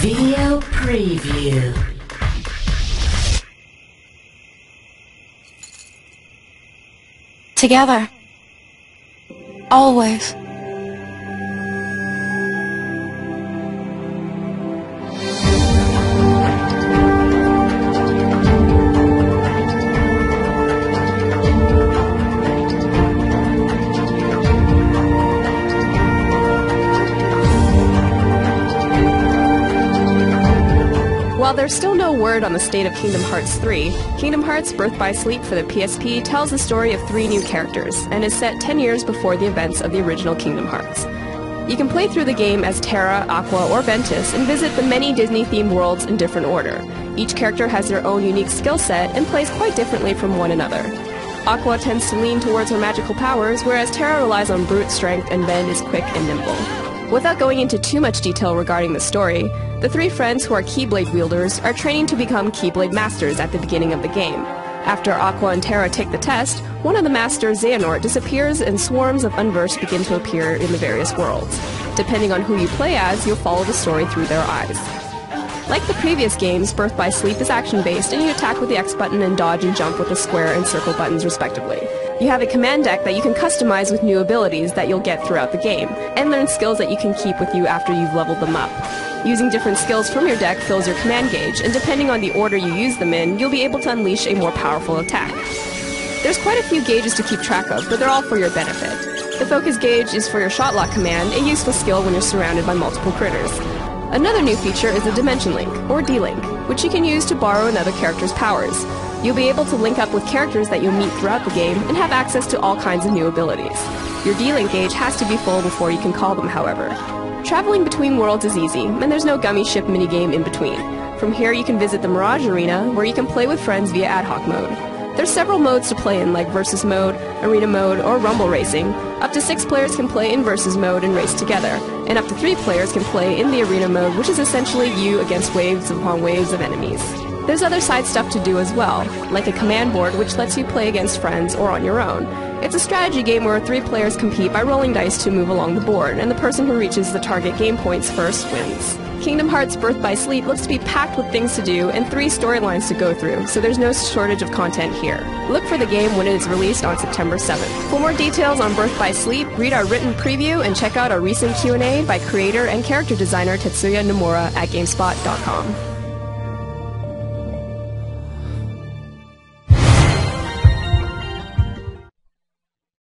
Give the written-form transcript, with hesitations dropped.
Video preview. Together. Always. While there's still no word on the state of Kingdom Hearts 3, Kingdom Hearts Birth by Sleep for the PSP tells the story of 3 new characters, and is set 10 years before the events of the original Kingdom Hearts. You can play through the game as Terra, Aqua, or Ventus, and visit the many Disney-themed worlds in different order. Each character has their own unique skill set, and plays quite differently from one another. Aqua tends to lean towards her magical powers, whereas Terra relies on brute strength and Ven is quick and nimble. Without going into too much detail regarding the story, the 3 friends who are Keyblade wielders are training to become Keyblade Masters at the beginning of the game. After Aqua and Terra take the test, one of the Masters, Xehanort, disappears and swarms of Unverse begin to appear in the various worlds. Depending on who you play as, you'll follow the story through their eyes. Like the previous games, Birth by Sleep is action-based, and you attack with the X button and dodge and jump with the square and circle buttons respectively. You have a command deck that you can customize with new abilities that you'll get throughout the game, and learn skills that you can keep with you after you've leveled them up. Using different skills from your deck fills your command gauge, and depending on the order you use them in, you'll be able to unleash a more powerful attack. There's quite a few gauges to keep track of, but they're all for your benefit. The focus gauge is for your shot lock command, a useful skill when you're surrounded by multiple critters. Another new feature is the Dimension Link, or D-Link, which you can use to borrow another character's powers. You'll be able to link up with characters that you'll meet throughout the game, and have access to all kinds of new abilities. Your D-Link gauge has to be full before you can call them, however. Traveling between worlds is easy, and there's no gummy ship minigame in between. From here you can visit the Mirage Arena, where you can play with friends via ad hoc mode. There's several modes to play in, like Versus Mode, Arena Mode, or Rumble Racing. Up to 6 players can play in Versus Mode and race together, and up to 3 players can play in the Arena Mode, which is essentially you against waves upon waves of enemies. There's other side stuff to do as well, like a command board which lets you play against friends or on your own. It's a strategy game where 3 players compete by rolling dice to move along the board, and the person who reaches the target game points first wins. Kingdom Hearts Birth by Sleep looks to be packed with things to do and 3 storylines to go through, so there's no shortage of content here. Look for the game when it is released on September 7th. For more details on Birth by Sleep, read our written preview and check out our recent Q&A by creator and character designer Tetsuya Nomura at gamespot.com.